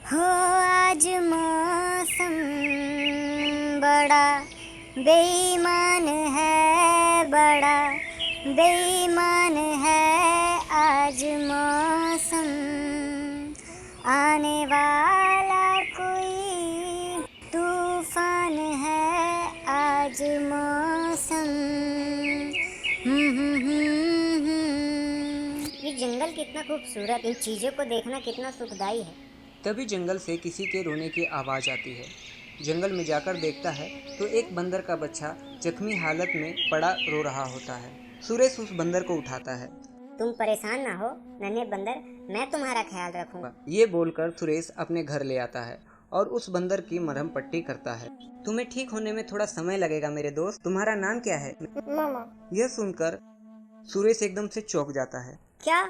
हो आज मौसम बड़ा बेईमान है, बड़ा बेईमान है आज मौसम, आने वाला कोई तूफान है आज मौसम। ये जंगल कितना खूबसूरत, इन चीज़ों को देखना कितना सुखदाई है। तभी जंगल से किसी के रोने की आवाज़ आती है। जंगल में जाकर देखता है तो एक बंदर का बच्चा जख्मी हालत में पड़ा रो रहा होता है। सुरेश उस बंदर को उठाता है। तुम परेशान ना हो नन्हे बंदर, मैं तुम्हारा ख्याल रखूंगा। ये बोलकर सुरेश अपने घर ले आता है और उस बंदर की मरहम पट्टी करता है। तुम्हें ठीक होने में थोड़ा समय लगेगा मेरे दोस्त, तुम्हारा नाम क्या है? मोमो। यह सुनकर सुरेश एकदम से चौंक जाता है। क्या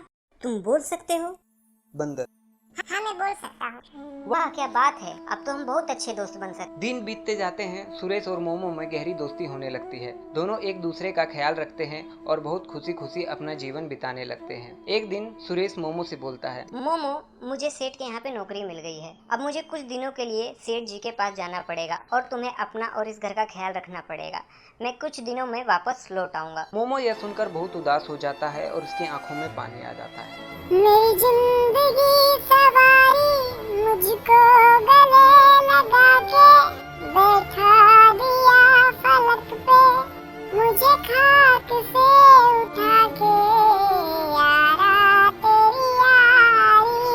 तुम बोल सकते हो? बंदर: हाँ मैं बोल सकता हूँ। वाह क्या बात है, अब तो हम बहुत अच्छे दोस्त बन सकते। दिन बीतते जाते हैं। सुरेश और मोमो में गहरी दोस्ती होने लगती है। दोनों एक दूसरे का ख्याल रखते हैं और बहुत खुशी खुशी अपना जीवन बिताने लगते हैं। एक दिन सुरेश मोमो से बोलता है, मोमो, मुझे सेठ के यहाँ पे नौकरी मिल गई है। अब मुझे कुछ दिनों के लिए सेठ जी के पास जाना पड़ेगा और तुम्हें अपना और इस घर का ख्याल रखना पड़ेगा। मैं कुछ दिनों में वापस लौट आऊंगा। मोमो यह सुनकर बहुत उदास हो जाता है और उसकी आंखों में पानी आ जाता है। मेरी जिंदगी सवारी मुझको गले लगा के बैठा दिया फलक पे, मुझे खाक से उठा के यारा तेरी यारी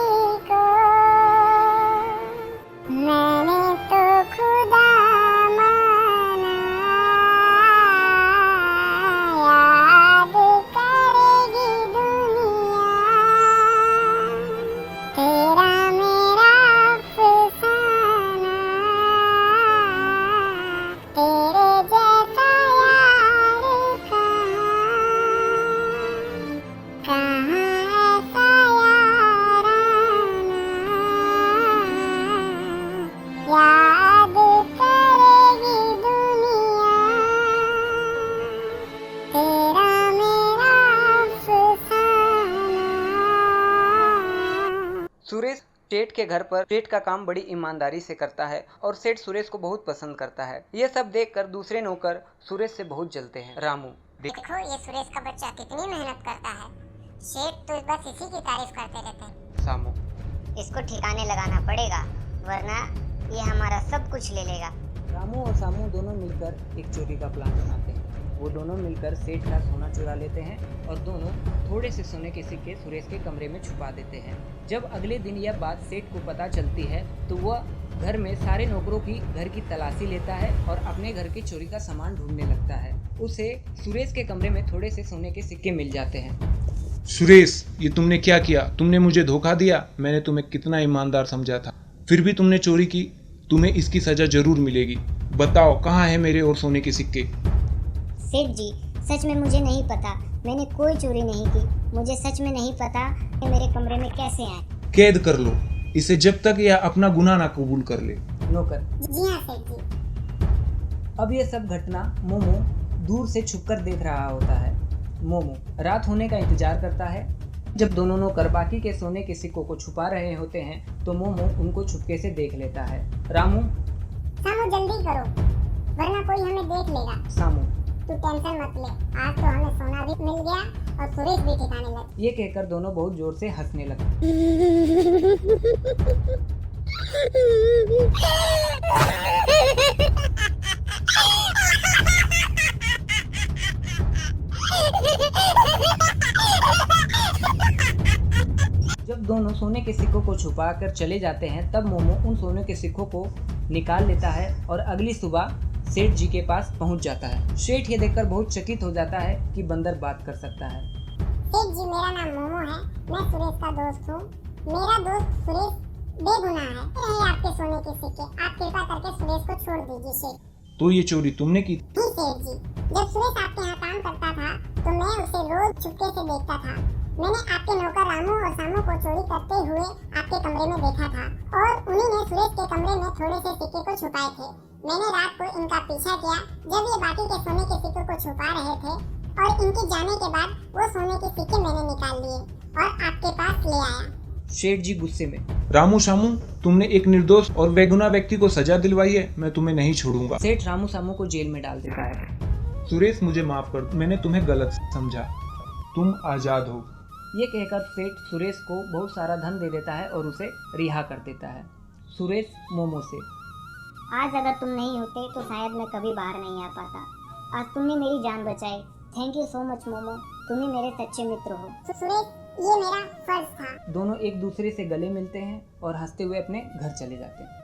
को मैंने तो खुदा माना, याद करेगी दुनिया तेरा मेरा अफसाना, तेरे जैसा यार कहाँ ऐसा याराना, याद करेगी दुनिया तेरा मेरा अफसाना। सुरेश सेठ के घर पर सेठ का काम बड़ी ईमानदारी से करता है और सेठ सुरेश को बहुत पसंद करता है। यह सब देखकर दूसरे नौकर सुरेश से बहुत जलते हैं। रामू: देखो ये सुरेश का बच्चा कितनी मेहनत करता है, सेठ तो बस इसी की तारीफ करते रहते हैं। सामू: इसको ठिकाने लगाना पड़ेगा वरना ये हमारा सब कुछ ले लेगा। रामू और सामू दोनों मिलकर एक चोरी का प्लान बनाते हैं। वो दोनों मिलकर सेठ का सोना चुरा लेते हैं और दोनों थोड़े से सोने के सिक्के सुरेश के कमरे में छुपा देते हैं। जब अगले दिन यह बात सेठ को पता चलती है तो वह घर में सारे नौकरों की घर की तलाशी लेता है और अपने घर की चोरी का सामान ढूंढने लगता है। उसे सुरेश के कमरे में थोड़े से सोने के सिक्के मिल जाते हैं। सुरेश, ये तुमने क्या किया? तुमने मुझे धोखा दिया। मैंने तुम्हें कितना ईमानदार समझा था, फिर भी तुमने चोरी की। तुम्हें इसकी सजा जरूर मिलेगी। बताओ कहाँ है मेरे और सोने के सिक्के? सेठ जी, सच में मुझे नहीं पता, मैंने कोई चोरी नहीं की। मुझे सच में नहीं पता कि मेरे कमरे में कैसे आए। कैद कर लो इसे जब तक यह अपना गुनाह ना कबूल कर ले। नौकर: जी हाँ सेठ जी। अब यह सब घटना मोमो दूर से छुपकर देख रहा होता है। मोमो रात होने का इंतजार करता है। जब दोनों नौकर बाकी के सोने के सिक्कों को छुपा रहे होते हैं तो मोमो उनको छुपके से देख लेता है। रामू: सामू जल्दी करो वरना कोई हमें देख लेगा। सामू: तू टेंशन मत ले, आज तो हमें सोना भी मिल गया और सुरेश भी ठिकाने लगा। ये कहकर दोनों बहुत जोर से हंसने लगे। जब दोनों सोने के सिक्कों को छुपा कर चले जाते हैं तब मोमो उन सोने के सिक्कों को निकाल लेता है और अगली सुबह सेठ जी के पास पहुंच जाता है। सेठ ये देखकर बहुत चकित हो जाता है कि बंदर बात कर सकता है। सेठ जी, मेरा नाम मोमो है, मैं सुरेश का दोस्त हूँ। मेरा दोस्त सुरेश बेगुनाह है। ये आपके सोने के सिक्के, आप कृपा करके सुरेश को छोड़ दीजिए सेठ। तो ये चोरी तुमने की? नहीं सेठ जी, जब सुरेश आपके यहाँ काम करता था तो मैं उसे रोज चुपके से देखता था। मैंने आपके नौकर रामू और सामू को चोरी करते हुए आपके कमरे में देखा था और उन्हीं ने सुरेश के कमरे में थोड़े से सिक्के को छुपाए थे। मैंने रात को इनका पीछा किया जब ये बाकी के सोने के सिक्कों को छुपा रहे थे और इनके जाने के बाद वो सोने के सिक्के मैंने निकाल लिए और आपके पास ले आया। सेठ जी गुस्से में: रामू सामू, तुमने एक निर्दोष और बेगुनाह व्यक्ति को सजा दिलवाई है, मैं तुम्हें नहीं छोड़ूंगा। सेठ रामू सामू को जेल में डाल देता है। सुरेश, मुझे माफ कर दो, मैंने तुम्हें गलत समझा। तुम आजाद हो। ये कहकर सेठ सुरेश को बहुत सारा धन दे देता है और उसे रिहा कर देता है। सुरेश मोमो से, आज अगर तुम नहीं होते तो शायद मैं कभी बाहर नहीं आ पाता। आज तुमने मेरी जान बचाई। Thank you so much momo, तुम ही मेरे सच्चे मित्र हो। तो सुरेश, ये मेरा फर्ज था। दोनों एक दूसरे से गले मिलते हैं और हंसते हुए अपने घर चले जाते हैं।